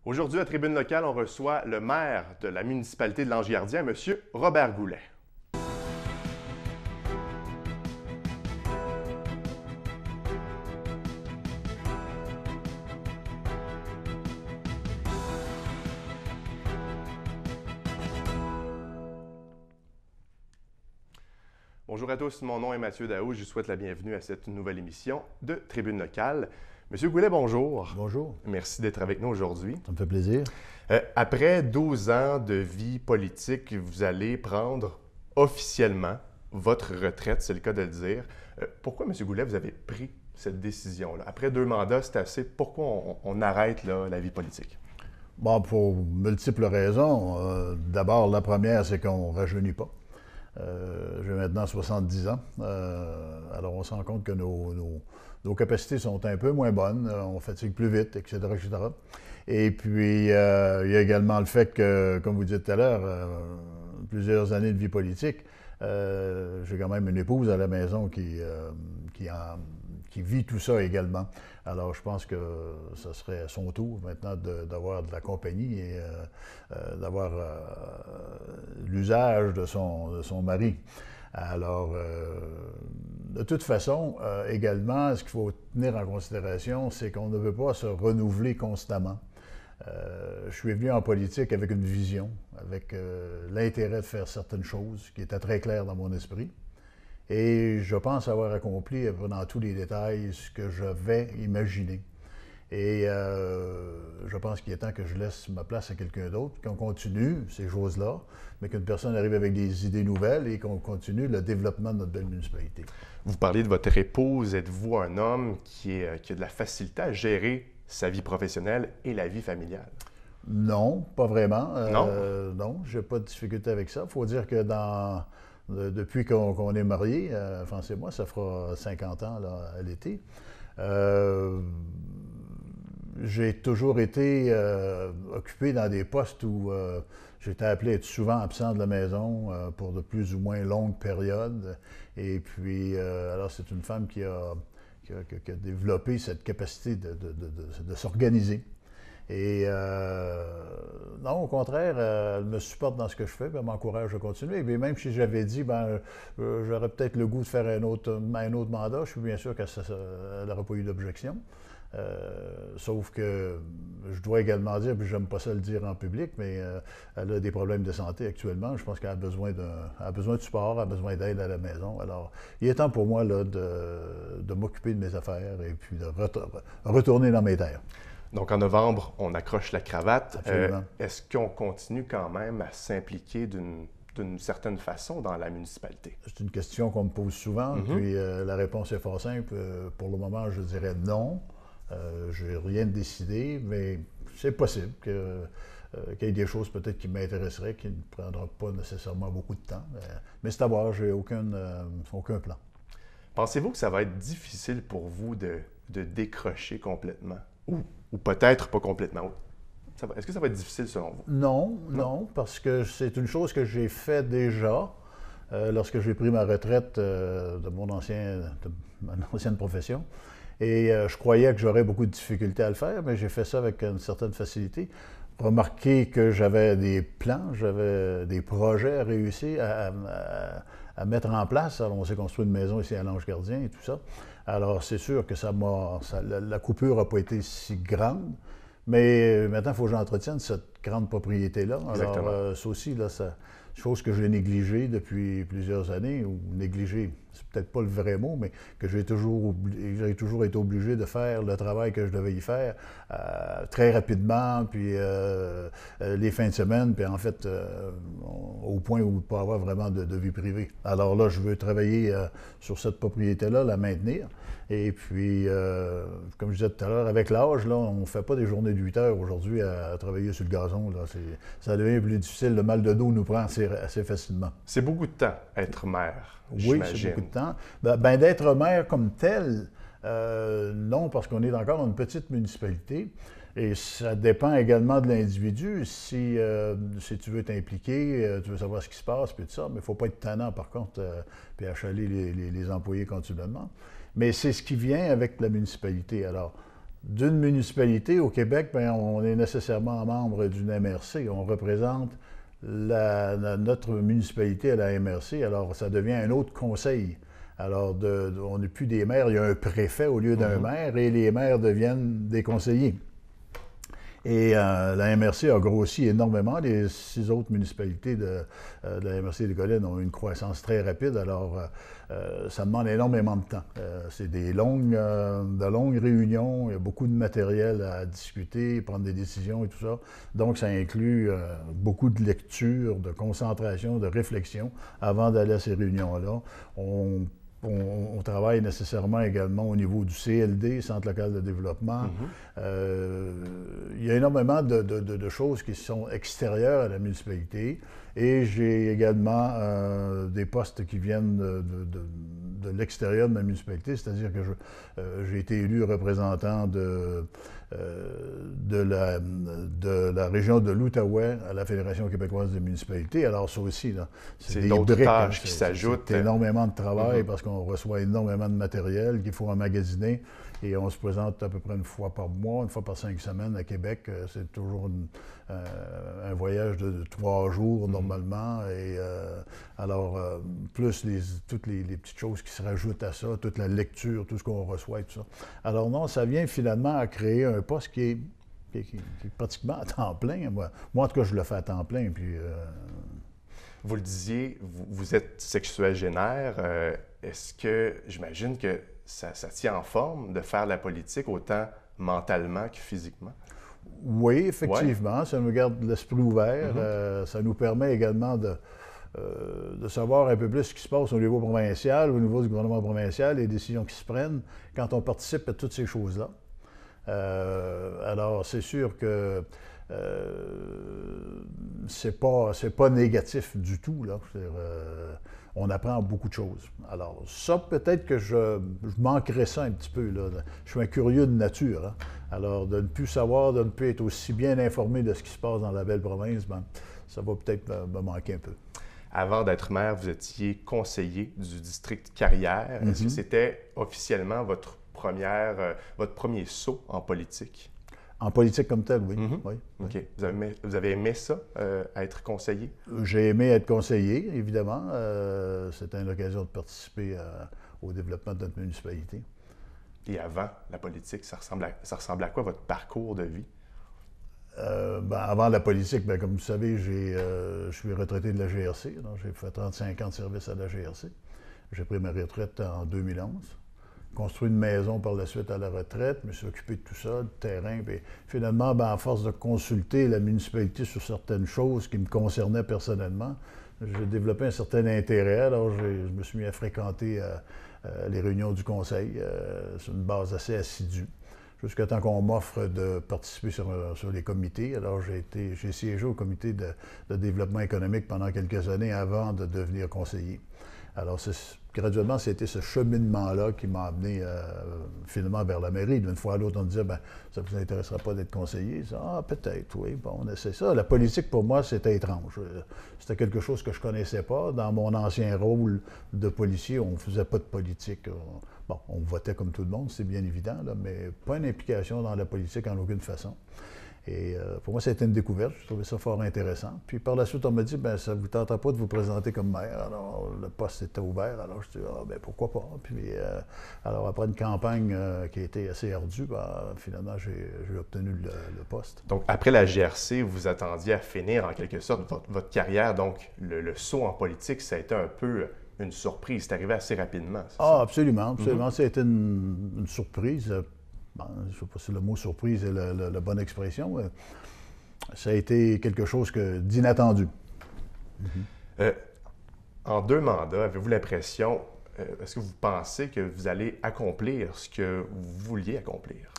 Aujourd'hui, à Tribune locale, on reçoit le maire de la municipalité de Lange-Gardien, M. Robert Goulet. Bonjour à tous, mon nom est Mathieu Daou, je vous souhaite la bienvenue à cette nouvelle émission de Tribune locale. Monsieur Goulet, bonjour. Bonjour. Merci d'être avec nous aujourd'hui. Ça me fait plaisir. Après 12 ans de vie politique, vous allez prendre officiellement votre retraite, c'est le cas de le dire. Pourquoi, M. Goulet, vous avez pris cette décision-là? Après 2 mandats, c'est assez. Pourquoi on arrête là, la vie politique? Bon, pour multiples raisons. D'abord, la première, c'est qu'on ne rajeunit pas. J'ai maintenant 70 ans. Alors, on se rend compte que nos capacités sont un peu moins bonnes. On fatigue plus vite, etc., etc. Et puis, il y a également le fait que, comme vous dites tout à l'heure, plusieurs années de vie politique, j'ai quand même une épouse à la maison qui vit tout ça également. Alors, je pense que ce serait à son tour maintenant d'avoir de la compagnie et d'avoir l'usage de son mari. Alors, de toute façon, également, ce qu'il faut tenir en considération, c'est qu'on ne veut pas se renouveler constamment. Je suis venu en politique avec une vision, avec l'intérêt de faire certaines choses qui étaient très claires dans mon esprit. Et je pense avoir accompli dans tous les détails ce que j'avais imaginé. Et je pense qu'il est temps que je laisse ma place à quelqu'un d'autre, qu'on continue ces choses-là, mais qu'une personne arrive avec des idées nouvelles et qu'on continue le développement de notre belle municipalité. Vous parlez de votre épouse. Êtes-vous un homme qui a de la facilité à gérer sa vie professionnelle et la vie familiale? Non, pas vraiment. Non? Non, je n'ai pas de difficulté avec ça. Il faut dire que depuis qu'on est mariés, France et moi, ça fera 50 ans là, à l'été, j'ai toujours été occupé dans des postes où j'étais appelé à être souvent absent de la maison pour de plus ou moins longues périodes. Et puis, alors c'est une femme qui a développé cette capacité de s'organiser. Et non, au contraire, elle me supporte dans ce que je fais, elle m'encourage à continuer. Et même si j'avais dit, j'aurais peut-être le goût de faire un autre mandat, je suis bien sûr qu'elle n'aurait pas eu d'objection. Sauf que je dois également dire, puis j'aime pas ça le dire en public, mais elle a des problèmes de santé actuellement. Je pense qu'elle a besoin de support, elle a besoin d'aide à la maison. Alors, il est temps pour moi là, de m'occuper de mes affaires et puis de retourner dans mes terres. Donc, en novembre, on accroche la cravate. Absolument. Est-ce qu'on continue quand même à s'impliquer d'une certaine façon dans la municipalité? C'est une question qu'on me pose souvent, puis la réponse est fort simple. Pour le moment, je dirais non. Je n'ai rien décidé, mais c'est possible qu'il y ait des choses peut-être qui m'intéresseraient, qui ne prendront pas nécessairement beaucoup de temps. Mais c'est à voir, je n'ai aucun plan. Pensez-vous que ça va être difficile pour vous de décrocher complètement? Ou peut-être pas complètement. Est-ce que ça va être difficile selon vous? Non, parce que c'est une chose que j'ai fait déjà lorsque j'ai pris ma retraite de ma ancienne profession. Et je croyais que j'aurais beaucoup de difficultés à le faire, mais j'ai fait ça avec une certaine facilité. Remarquez que j'avais des plans, j'avais des projets à réussir à mettre en place. Alors, on s'est construit une maison ici à Lange-Gardien et tout ça. Alors, c'est sûr que la coupure n'a pas été si grande, mais maintenant, il faut que j'entretienne cette grande propriété-là. Alors, ça aussi, là, c'est une chose que j'ai négligée depuis plusieurs années, ou négligée, c'est peut-être pas le vrai mot, mais que j'ai toujours été obligé de faire le travail que je devais y faire très rapidement, puis les fins de semaine, puis en fait, au point où il ne peut avoir vraiment de vie privée. Alors là, je veux travailler sur cette propriété-là, la maintenir. Et puis, comme je disais tout à l'heure, avec l'âge, là, on ne fait pas des journées de 8 heures aujourd'hui à travailler sur le gazon. Là. Ça devient plus difficile. Le mal de dos nous prend assez facilement. C'est beaucoup de temps, être maire, oui, c'est beaucoup de temps. D'être maire comme tel, non, parce qu'on est encore une petite municipalité. Et ça dépend également de l'individu. Si tu veux t'impliquer, tu veux savoir ce qui se passe, puis tout ça, mais il ne faut pas être tannant, par contre, puis achaler les employés continuellement. Mais c'est ce qui vient avec la municipalité. Alors, d'une municipalité. Au Québec, bien, on est nécessairement membre d'une MRC. On représente notre municipalité à la MRC. Alors, ça devient un autre conseil. Alors, on n'est plus des maires, il y a un préfet au lieu d'un maire et les maires deviennent des conseillers. Et la MRC a grossi énormément. Les 6 autres municipalités de la MRC des Collines ont une croissance très rapide. Alors, ça demande énormément de temps. C'est de longues réunions. Il y a beaucoup de matériel à discuter, prendre des décisions et tout ça. Donc, ça inclut beaucoup de lecture, de concentration, de réflexion avant d'aller à ces réunions-là. On travaille nécessairement également au niveau du CLD, Centre local de développement. Il y a énormément de choses qui sont extérieures à la municipalité. Et j'ai également des postes qui viennent de l'extérieur de ma municipalité, c'est-à-dire que j'ai été élu représentant de la région de l'Outaouais à la Fédération québécoise des municipalités. Alors ça aussi, c'est d'autres tâches qui s'ajoutent. C'est énormément de travail parce qu'on reçoit énormément de matériel qu'il faut emmagasiner et on se présente à peu près une fois par mois, une fois par 5 semaines à Québec. C'est toujours un voyage de 3 jours normalement. Et plus toutes les petites choses qui se rajoutent à ça, toute la lecture, tout ce qu'on reçoit et tout ça. Alors non, ça vient finalement à créer un poste qui est pratiquement à temps plein. Moi, en tout cas, je le fais à temps plein. Puis, Vous le disiez, vous êtes sexuagénaire. Est-ce que, j'imagine que ça tient en forme de faire la politique autant mentalement que physiquement? Oui, effectivement. Ouais. Ça nous garde l'esprit ouvert. Ça nous permet également de savoir un peu plus ce qui se passe au niveau provincial, au niveau du gouvernement provincial, les décisions qui se prennent quand on participe à toutes ces choses-là. Alors, c'est sûr que c'est pas négatif du tout, là. On apprend beaucoup de choses. Alors, ça, peut-être que je manquerais ça un petit peu, là. Je suis un curieux de nature, hein. Alors, de ne plus savoir, de ne plus être aussi bien informé de ce qui se passe dans la belle province, ben, ça va peut-être me manquer un peu. Avant d'être maire, vous étiez conseiller du district Carrière. Est-ce que c'était officiellement votre premier saut en politique? En politique comme tel, oui. Oui. OK. Vous avez aimé ça, être conseiller? J'ai aimé être conseiller, évidemment. C'était une occasion de participer au développement de notre municipalité. Et avant la politique, ça ressemble à quoi votre parcours de vie? Avant la politique, comme vous savez, je suis retraité de la GRC. J'ai fait 35 ans de service à la GRC. J'ai pris ma retraite en 2011. Construit une maison par la suite à la retraite, je me suis occupé de tout ça, du terrain. Puis finalement, à force de consulter la municipalité sur certaines choses qui me concernaient personnellement, j'ai développé un certain intérêt. Alors, je me suis mis à fréquenter les réunions du conseil sur une base assez assidue, jusqu'à temps qu'on m'offre de participer sur les comités. Alors, j'ai siégé au comité de développement économique pendant quelques années avant de devenir conseiller. Alors, graduellement, c'était ce cheminement-là qui m'a amené finalement vers la mairie. D'une fois à l'autre, on me disait, ça ne vous intéressera pas d'être conseiller? Peut-être, oui, bon, on essaie ça. La politique, pour moi, c'était étrange. C'était quelque chose que je ne connaissais pas. Dans mon ancien rôle de policier, on ne faisait pas de politique. On votait comme tout le monde, c'est bien évident, là, mais pas une implication dans la politique en aucune façon. Et pour moi, ça a été une découverte. Je trouvais ça fort intéressant. Puis par la suite, on m'a dit, ça ne vous tentera pas de vous présenter comme maire. Alors, le poste était ouvert. Alors, je dis, pourquoi pas. Puis, alors, après une campagne qui a été assez ardue, finalement, j'ai obtenu le poste. Donc, après la GRC, vous attendiez à finir, en quelque sorte, votre carrière. Donc, le saut en politique, ça a été un peu une surprise. C'est arrivé assez rapidement, c'est ça? Absolument. Ça a été une surprise. Je ne sais pas si le mot surprise est la bonne expression. Ça a été quelque chose d'inattendu. En 2 mandats, avez-vous l'impression, est-ce que vous pensez que vous allez accomplir ce que vous vouliez accomplir?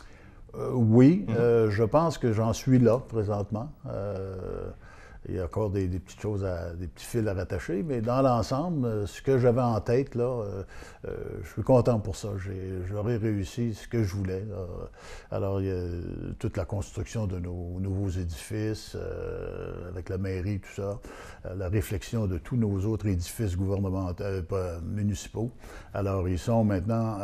Oui, je pense que j'en suis là présentement. il y a encore des petites choses, des petits fils à rattacher, mais dans l'ensemble, ce que j'avais en tête, là, je suis content pour ça. J'aurais réussi ce que je voulais, là. Alors, il y a toute la construction de nos nouveaux édifices, avec la mairie, tout ça, la réflexion de tous nos autres édifices gouvernementaux, municipaux. Alors, ils sont maintenant,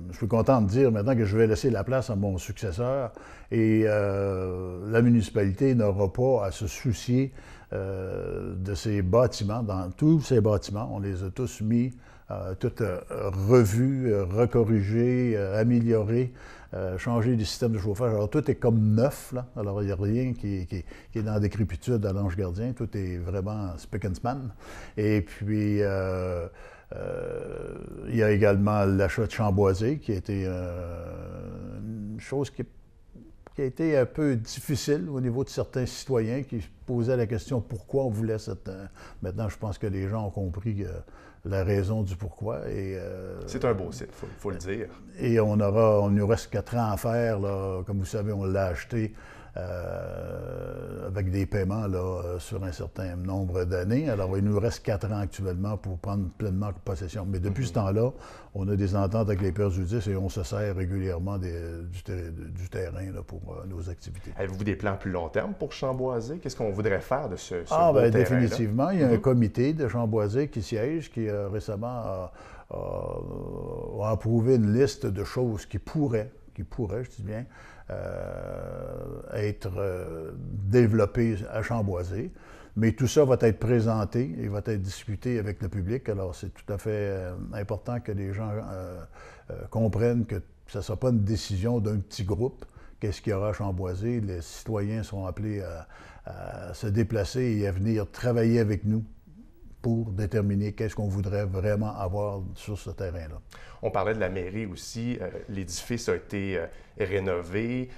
je suis content de dire maintenant que je vais laisser la place à mon successeur et la municipalité n'aura pas à se soucier de ces bâtiments. Dans tous ces bâtiments, on les a tous mis, tout revus, recorrigés, améliorés, changé du système de chauffage. Alors, tout est comme neuf, là. Alors, il n'y a rien qui est dans la décrépitude à l'Ange Gardien. Tout est vraiment spick and span. Et puis, il y a également l'achat de Chamboisé, qui a été une chose qui a été un peu difficile au niveau de certains citoyens qui se posaient la question pourquoi on voulait cette... Maintenant, je pense que les gens ont compris la raison du pourquoi. C'est un beau site, il faut le dire. Et on nous reste 4 ans à faire, là. Comme vous savez, on l'a acheté avec des paiements là, sur un certain nombre d'années. Alors, il nous reste 4 ans actuellement pour prendre pleinement possession. Mais depuis ce temps-là, on a des ententes avec les perjudices et on se sert régulièrement du terrain là, pour nos activités. Avez-vous des plans plus long terme pour Chamboisé? Qu'est-ce qu'on voudrait faire de ce beau terrain-là? Définitivement. Il y a un comité de Chamboisé qui siège, qui récemment a approuvé une liste de choses qui pourraient, je dis bien, être développé à Chamboisé. Mais tout ça va être présenté et va être discuté avec le public. Alors, c'est tout à fait important que les gens comprennent que ce ne sera pas une décision d'un petit groupe. Qu'est-ce qu'il y aura à Chamboisé? Les citoyens sont appelés à se déplacer et à venir travailler avec nous pour déterminer qu'est-ce qu'on voudrait vraiment avoir sur ce terrain-là. On parlait de la mairie aussi. L'édifice a été rénové.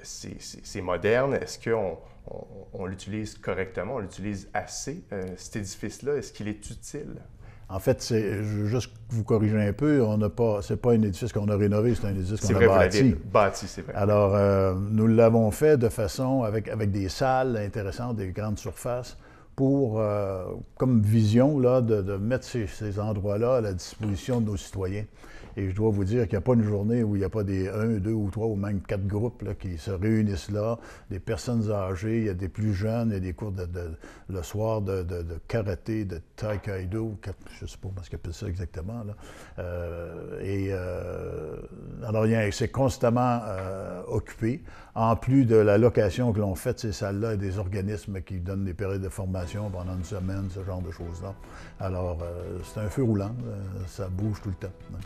C'est moderne. Est-ce qu'on l'utilise correctement? On l'utilise assez, cet édifice-là? Est-ce qu'il est utile? En fait, je veux juste vous corriger un peu. C'est pas un édifice qu'on a rénové, c'est un édifice qu'on a bâti. Vous l'avez bâti, c'est vrai. Alors, nous l'avons fait de façon avec des salles intéressantes, des grandes surfaces, pour, comme vision, là, de mettre ces endroits-là à la disposition de nos citoyens. Et je dois vous dire qu'il n'y a pas une journée où il n'y a pas des 1, 2 ou 3 ou même 4 groupes là, qui se réunissent là, des personnes âgées, il y a des plus jeunes, il y a des cours le soir de karaté, de taekwondo, je ne sais pas comment ils appellent ça exactement. Là. Alors, c'est constamment occupé, en plus de la location que l'on fait de ces salles-là et des organismes qui donnent des périodes de formation pendant une semaine, ce genre de choses-là. Alors, c'est un feu roulant, ça bouge tout le temps. Ouais.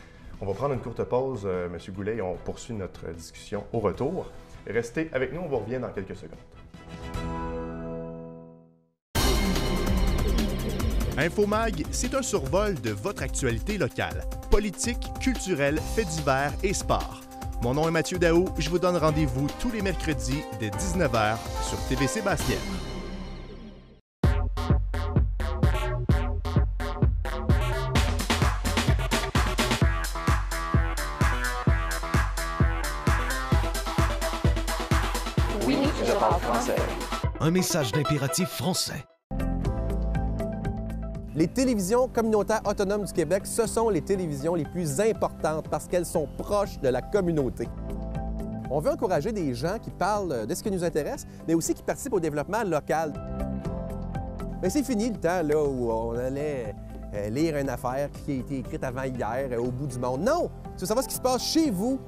On va prendre une courte pause, M. Goulet, et on poursuit notre discussion au retour. Restez avec nous, on vous revient dans quelques secondes. Infomag, c'est un survol de votre actualité locale. Politique, culturelle, faits divers et sport. Mon nom est Mathieu Daou, je vous donne rendez-vous tous les mercredis dès 19h sur TV Sébastien. Un message d'impératif français. Les télévisions communautaires autonomes du Québec, ce sont les télévisions les plus importantes parce qu'elles sont proches de la communauté. On veut encourager des gens qui parlent de ce qui nous intéresse, mais aussi qui participent au développement local. Mais c'est fini le temps là, où on allait lire une affaire qui a été écrite avant hier au bout du monde. Non! Si vous savez ce qui se passe chez vous,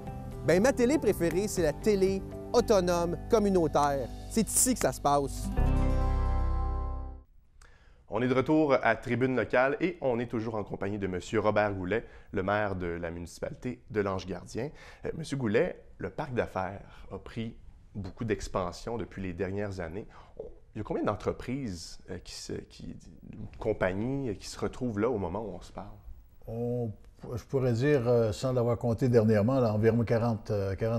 bien, ma télé préférée, c'est la télé autonome communautaire. C'est ici que ça se passe. On est de retour à Tribune locale et on est toujours en compagnie de M. Robert Goulet, le maire de la municipalité de l'Ange-Gardien. M. Goulet, le parc d'affaires a pris beaucoup d'expansion depuis les dernières années. Il y a combien d'entreprises, compagnies qui se retrouvent là au moment où on se parle? Je pourrais dire, sans l'avoir compté dernièrement, là, environ 40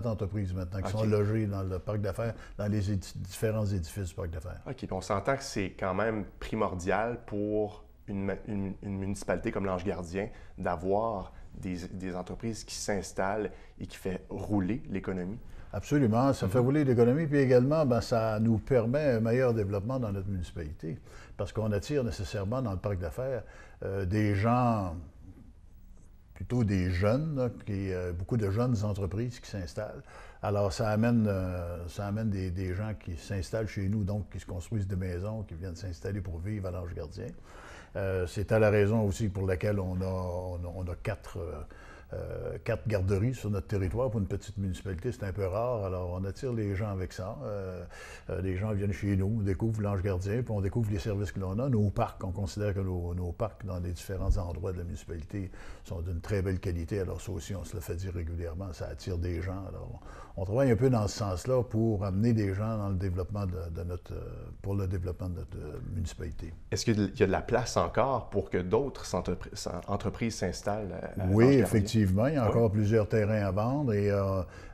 entreprises maintenant qui sont logées dans le parc d'affaires, dans les différents édifices du parc d'affaires. OK, puis on s'entend que c'est quand même primordial pour une municipalité comme l'Ange-Gardien d'avoir des entreprises qui s'installent et qui font rouler l'économie. Absolument. Ça fait rouler l'économie, puis également, ben, ça nous permet un meilleur développement dans notre municipalité, parce qu'on attire nécessairement dans le parc d'affaires des gens, plutôt des jeunes, là, beaucoup de jeunes entreprises qui s'installent. Alors, ça amène des gens qui s'installent chez nous, donc qui se construisent des maisons, qui viennent s'installer pour vivre à l'Ange Gardien. C'est à la raison aussi pour laquelle on a quatre garderies sur notre territoire. Pour une petite municipalité, c'est un peu rare. Alors, on attire les gens avec ça. Les gens viennent chez nous, on découvre l'Ange Gardien, puis on découvre les services que l'on a. Nos parcs, on considère que nos parcs dans les différents endroits de la municipalité sont d'une très belle qualité. Alors, ça aussi, on se le fait dire régulièrement, ça attire des gens. Alors, on travaille un peu dans ce sens-là pour amener des gens dans le développement pour le développement de notre municipalité. Est-ce qu'il y a de la place encore pour que d'autres entreprises s'installent à Oui, l'Ange Gardien? effectivement. Il y a encore plusieurs terrains à vendre. Et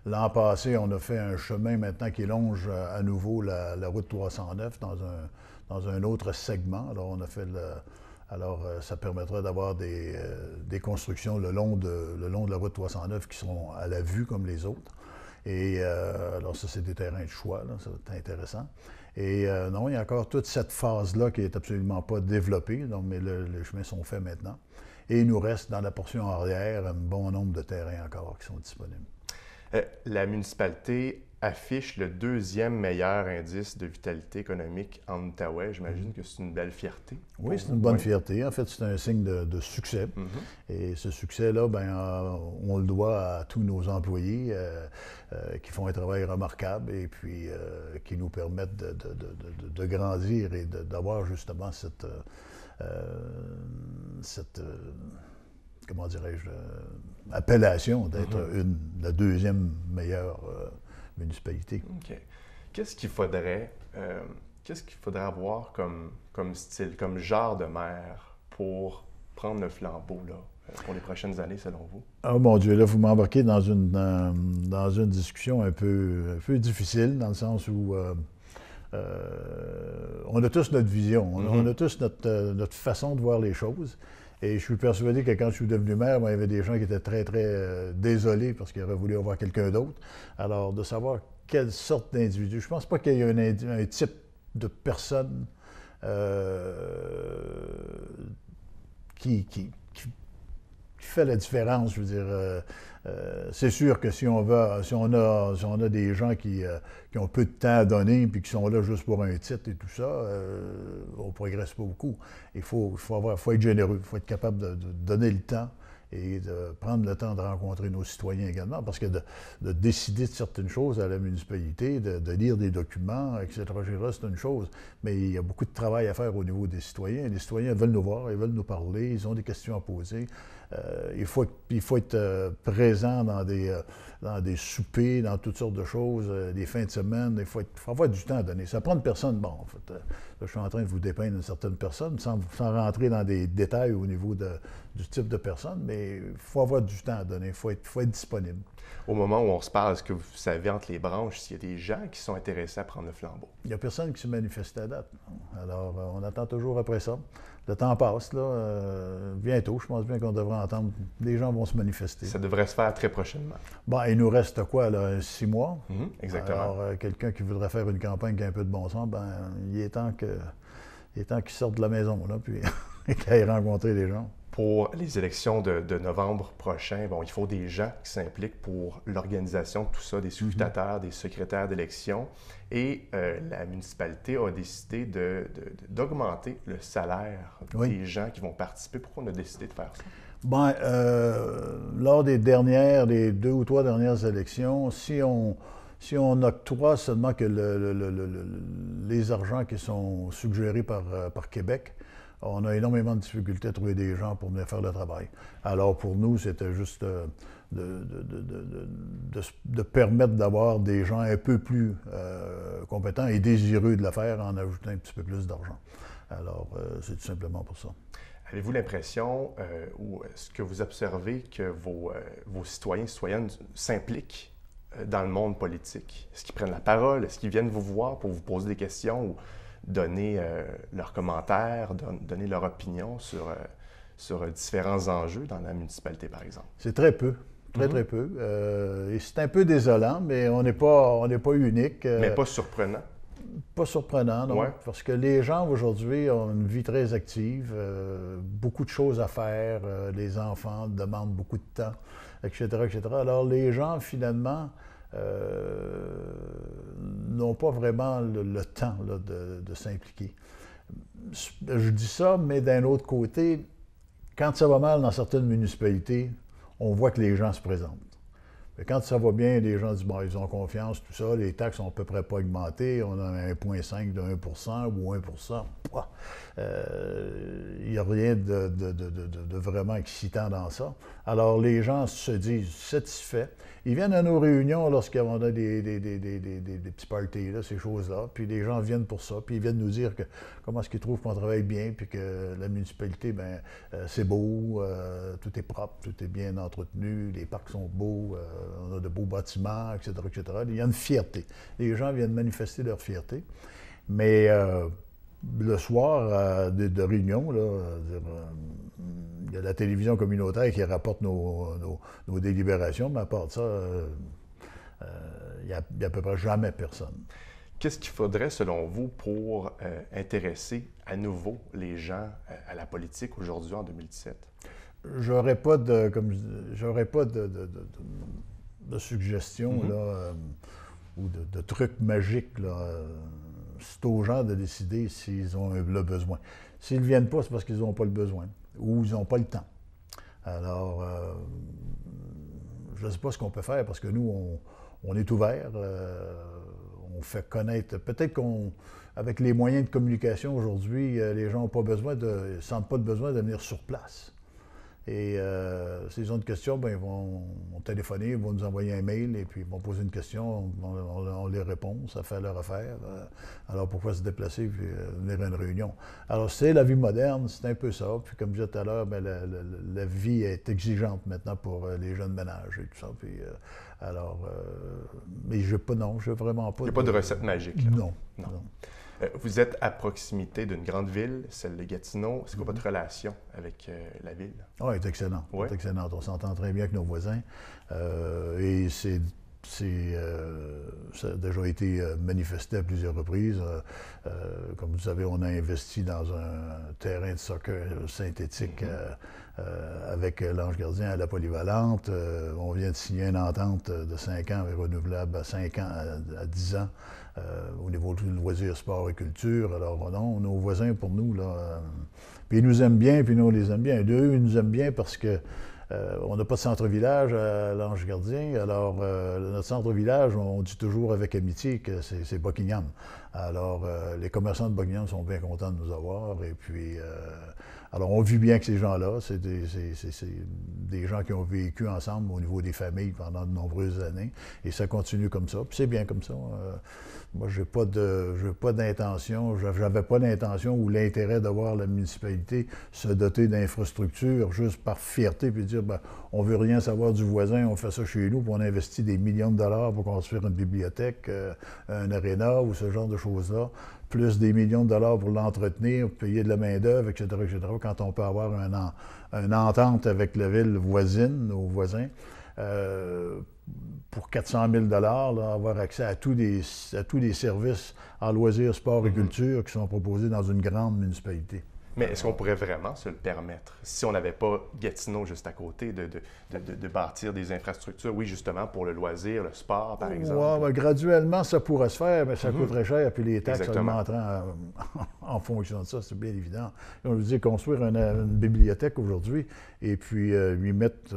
l'an passé, on a fait un chemin maintenant qui longe à nouveau la route 309 dans un autre segment. Alors, on a fait ça permettra d'avoir des constructions le long de la route 309 qui seront à la vue comme les autres. Et alors ça, c'est des terrains de choix, là, ça va être intéressant. Et non, il y a encore toute cette phase-là qui n'est absolument pas développée, donc, mais les chemins sont faits maintenant. Et il nous reste dans la portion arrière un bon nombre de terrains encore qui sont disponibles. La municipalité affiche le 2e meilleur indice de vitalité économique en Outaouais. J'imagine que c'est une belle fierté. Oui, c'est une bonne fierté. En fait, c'est un signe de succès. Et ce succès-là, on le doit à tous nos employés qui font un travail remarquable et puis qui nous permettent de grandir et d'avoir justement cette comment dirais-je, appellation d'être la 2e meilleure municipalité. OK. Qu'est-ce qu'il faudrait avoir comme style, comme genre de maire pour prendre le flambeau là, pour les prochaines années, selon vous? Oh mon Dieu, là, vous m'embarquez dans une discussion un peu difficile, dans le sens où on a tous notre vision, on a tous notre façon de voir les choses. Et je suis persuadé que quand je suis devenu maire, il y avait des gens qui étaient très, très désolés parce qu'ils auraient voulu avoir quelqu'un d'autre. Alors, de savoir quelle sorte d'individu, je ne pense pas qu'il y ait un type de personne qui fait la différence. Je veux dire, c'est sûr que si on a des gens qui ont peu de temps à donner puis qui sont là juste pour un titre et tout ça, on ne progresse pas beaucoup. Il faut être généreux, il faut être capable de donner le temps et de prendre le temps de rencontrer nos citoyens également, parce que de décider de certaines choses à la municipalité, de lire des documents, etc., c'est une chose, mais il y a beaucoup de travail à faire au niveau des citoyens. Les citoyens veulent nous voir, ils veulent nous parler, ils ont des questions à poser. Il faut être présent dans des soupers, dans toutes sortes de choses, des fins de semaine. Il faut avoir du temps à donner. Ça prend une personne, bon, en fait, là, je suis en train de vous dépeindre une certaine personne, sans rentrer dans des détails au niveau du type de personne, mais il faut avoir du temps à donner, il faut être disponible. Au moment où on se parle, est-ce que vous savez entre les branches s'il y a des gens qui sont intéressés à prendre le flambeau? Il n'y a personne qui se manifeste à date. Alors, on attend toujours après ça. Le temps passe, là. Bientôt, je pense bien qu'on devrait entendre. Les gens vont se manifester. Ça devrait se faire très prochainement. Bon, il nous reste quoi, là? 6 mois? Exactement. Alors, quelqu'un qui voudrait faire une campagne qui a un peu de bon sens, il est temps qu'il sorte de la maison, là, puis qu'il aille rencontrer les gens. Pour les élections de novembre prochain, bon, il faut des gens qui s'impliquent pour l'organisation de tout ça, des scrutateurs, des secrétaires d'élection. Et la municipalité a décidé d'augmenter le salaire des gens qui vont participer. Pourquoi on a décidé de faire ça? Lors des 2 ou 3 dernières élections, si on octroie seulement que les argents qui sont suggérés par Québec, on a énormément de difficultés à trouver des gens pour venir faire le travail. Alors pour nous, c'était juste de permettre d'avoir des gens un peu plus compétents et désireux de le faire en ajoutant un petit peu plus d'argent. Alors, c'est tout simplement pour ça. Avez-vous l'impression, ou est-ce que vous observez que vos citoyens et citoyennes s'impliquent dans le monde politique? Est-ce qu'ils prennent la parole? Est-ce qu'ils viennent vous voir pour vous poser des questions ou donner leurs commentaires, donner leur opinion sur différents enjeux dans la municipalité, par exemple? C'est très peu. Très, très peu. Et c'est un peu désolant, mais on n'est pas unique. Mais pas surprenant. Pas surprenant, non. Ouais. Parce que les gens aujourd'hui ont une vie très active, beaucoup de choses à faire, les enfants demandent beaucoup de temps, etc., etc. Alors les gens, finalement, n'ont pas vraiment le temps là, de s'impliquer. Je dis ça, mais d'un autre côté, quand ça va mal dans certaines municipalités, on voit que les gens se présentent. Mais quand ça va bien, les gens disent bon, ils ont confiance, tout ça, les taxes sont à peu près pas augmentées, on a 1,5 de 1 ou 1 il n'y a rien de vraiment excitant dans ça. Alors les gens se disent satisfaits. Ils viennent à nos réunions lorsqu'on a des petits parties, là, ces choses-là, puis les gens viennent pour ça, puis ils viennent nous dire comment est-ce qu'ils trouvent qu'on travaille bien, puis que la municipalité, c'est beau, tout est propre, tout est bien entretenu, les parcs sont beaux, on a de beaux bâtiments, etc., etc. Il y a une fierté. Les gens viennent manifester leur fierté. Mais le soir de réunion, là, il y a la télévision communautaire qui rapporte nos délibérations, mais à part de ça, il n'y a à peu près jamais personne. Qu'est-ce qu'il faudrait, selon vous, pour intéresser à nouveau les gens à la politique aujourd'hui, en 2017? J'aurais pas de suggestions là, ou de trucs magiques. Là. C'est aux gens de décider s'ils ont le besoin. S'ils ne viennent pas, c'est parce qu'ils n'ont pas le besoin ou ils n'ont pas le temps. Alors, je ne sais pas ce qu'on peut faire parce que nous, on est ouvert, on fait connaître. Peut-être qu'avec les moyens de communication aujourd'hui, les gens ne sentent pas de besoin de venir sur place. Et s'ils ont une question, ils vont téléphoner, ils vont nous envoyer un mail et puis ils vont poser une question, on les répond, ça fait leur affaire. Alors pourquoi se déplacer et venir à une réunion? Alors c'est la vie moderne, c'est un peu ça. Puis comme je disais tout à l'heure, la vie est exigeante maintenant pour les jeunes ménages et tout ça. Puis, mais je n'ai vraiment pas. Il n'y a pas de recette magique. Là. Non. Vous êtes à proximité d'une grande ville, celle de Gatineau. C'est quoi votre relation avec la ville? Ah, elle est excellente. Ouais. Elle est excellente. On s'entend très bien avec nos voisins. Et ça a déjà été manifesté à plusieurs reprises. Comme vous savez, on a investi dans un terrain de soccer synthétique avec l'Ange Gardien à la Polyvalente. On vient de signer une entente de 5 ans avec renouvelable à 5 ans à 10 ans. Au niveau du loisir, sport et culture. Alors non, nos voisins, pour nous, là, puis ils nous aiment bien, puis nous, on les aime bien. Ils nous aiment bien parce que on n'a pas de centre-village à l'Ange Gardien. Alors, notre centre-village, on dit toujours avec amitié que c'est Buckingham. Alors, les commerçants de Buckingham sont bien contents de nous avoir. Et puis, alors, on vit bien avec ces gens-là. C'est des gens qui ont vécu ensemble au niveau des familles pendant de nombreuses années. Et ça continue comme ça. Puis c'est bien comme ça. Moi, je n'ai pas d'intention, j'avais pas l'intention ou l'intérêt de voir la municipalité se doter d'infrastructures juste par fierté, puis dire, on veut rien savoir du voisin, on fait ça chez nous, puis on investit des millions de dollars pour construire une bibliothèque, un aréna ou ce genre de choses-là, plus des millions de dollars pour l'entretenir, payer de la main-d'œuvre, etc., quand on peut avoir une entente avec la ville voisine, nos voisins. Pour 400 000 $, avoir accès à tous les services en loisirs, sport et culture qui sont proposés dans une grande municipalité. Mais est-ce qu'on pourrait vraiment se le permettre, si on n'avait pas Gatineau juste à côté, de bâtir des infrastructures, oui, justement, pour le loisir, le sport, par exemple? Oui, graduellement, ça pourrait se faire, mais ça coûterait cher, puis les taxes augmenteront en fonction de ça, c'est bien évident. On veut dire construire une bibliothèque aujourd'hui, et puis lui mettre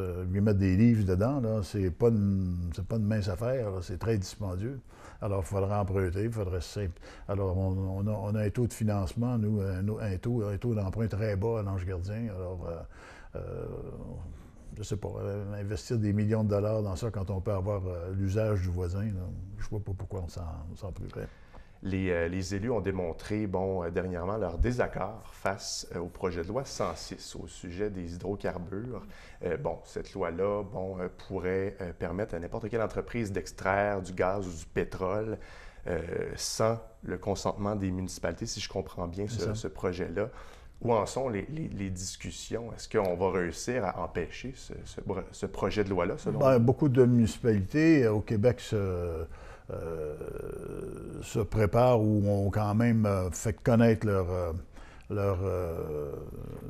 des livres dedans, là, c'est pas une mince affaire, là, c'est très dispendieux. Alors, il faudra emprunter, il faudrait simple. Alors, on a un taux de financement, nous, un taux d'emprunt très bas à l'Ange Gardien. Alors, je ne sais pas, investir des millions de dollars dans ça quand on peut avoir l'usage du voisin, là, je ne vois pas pourquoi on s'en priverait. Les élus ont démontré, dernièrement, leur désaccord face au projet de loi 106 au sujet des hydrocarbures. Cette loi-là, pourrait permettre à n'importe quelle entreprise d'extraire du gaz ou du pétrole sans le consentement des municipalités, si je comprends bien ce projet-là. où en sont les discussions? Est-ce qu'on va réussir à empêcher ce projet de loi-là, selon vous? Beaucoup de municipalités au Québec se préparent ou ont quand même fait connaître leur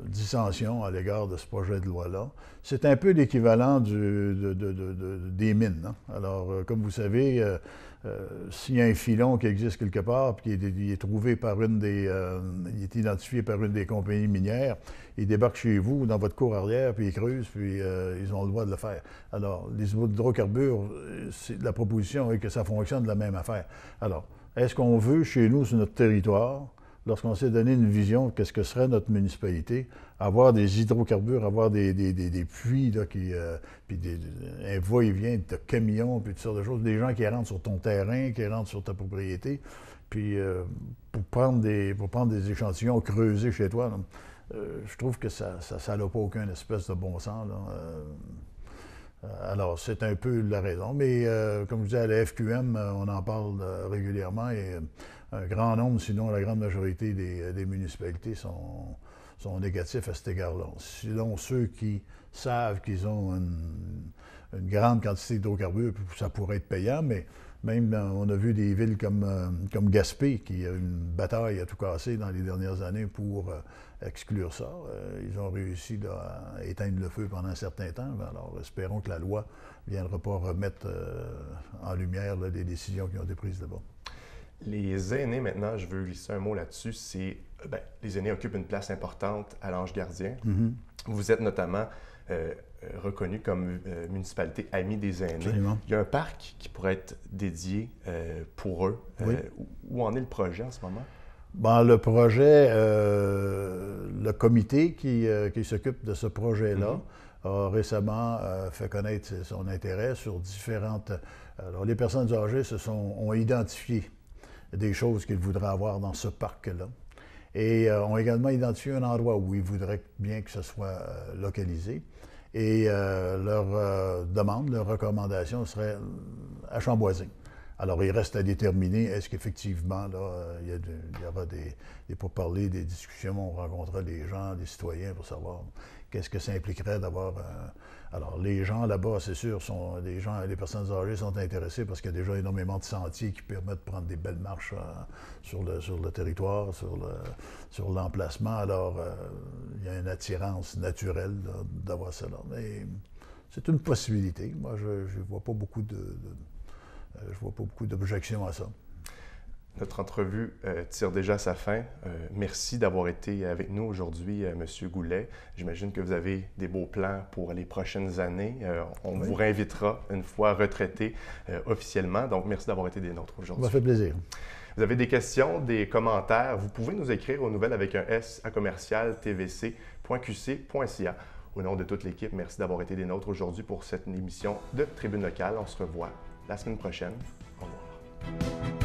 dissension à l'égard de ce projet de loi-là. C'est un peu l'équivalent des mines. Hein? Alors, comme vous savez, s'il y a un filon qui existe quelque part, puis il est trouvé par il est identifié par une des compagnies minières, il débarque chez vous, dans votre cour arrière, puis ils creusent, puis ils ont le droit de le faire. Alors, les hydrocarbures, la proposition est que ça fonctionne de la même affaire. Alors, est-ce qu'on veut, chez nous, sur notre territoire, lorsqu'on s'est donné une vision de qu'est-ce que serait notre municipalité, avoir des hydrocarbures, avoir des puits, là, puis un va-et-vient de camions, puis toutes sortes de choses, des gens qui rentrent sur ton terrain, qui rentrent sur ta propriété, puis pour prendre des échantillons creusés chez toi, là, je trouve que ça n'a pas aucun espèce de bon sens, là. Alors, c'est un peu la raison. Mais comme je disais, à la FQM, on en parle régulièrement et un grand nombre, sinon la grande majorité des municipalités sont négatifs à cet égard-là. Sinon, ceux qui savent qu'ils ont une grande quantité d'hydrocarbures, ça pourrait être payant, mais même, on a vu des villes comme Gaspé, qui a une bataille à tout casser dans les dernières années pour exclure ça. Ils ont réussi là, à éteindre le feu pendant un certain temps. Alors, espérons que la loi ne viendra pas remettre en lumière là, les décisions qui ont été prises là-bas. Les aînés, maintenant, je veux glisser un mot là-dessus, les aînés occupent une place importante à l'Ange gardien. Mm-hmm. Vous êtes notamment reconnu comme municipalité amie des aînés. Absolument. Il y a un parc qui pourrait être dédié pour eux. Oui. Où en est le projet en ce moment? Le projet, le comité qui s'occupe de ce projet-là a récemment fait connaître son intérêt sur différentes... Alors, les personnes âgées ont identifié des choses qu'ils voudraient avoir dans ce parc-là et ont également identifié un endroit où ils voudraient bien que ce soit localisé. Et leur demande, leur recommandation serait à Chamboising. Alors, il reste à déterminer, est-ce qu'effectivement, là, il y aura des pourparlers, des discussions, on rencontrera des gens, des citoyens pour savoir qu'est-ce que ça impliquerait d'avoir... Alors, les gens là-bas, c'est sûr, les personnes âgées sont intéressées parce qu'il y a déjà énormément de sentiers qui permettent de prendre des belles marches sur le territoire, sur l'emplacement. Alors, il y a une attirance naturelle là, d'avoir cela. Mais c'est une possibilité. Moi, je ne vois pas beaucoup d'objections à ça. Notre entrevue tire déjà à sa fin. Merci d'avoir été avec nous aujourd'hui, M. Goulet. J'imagine que vous avez des beaux plans pour les prochaines années. On vous réinvitera une fois retraité officiellement. Donc, merci d'avoir été des nôtres aujourd'hui. Ça fait plaisir. Vous avez des questions, des commentaires, vous pouvez nous écrire aux nouvelles avec un S à commercial tvc.qc.ca. Au nom de toute l'équipe, merci d'avoir été des nôtres aujourd'hui pour cette émission de Tribune locale. On se revoit la semaine prochaine. Au revoir.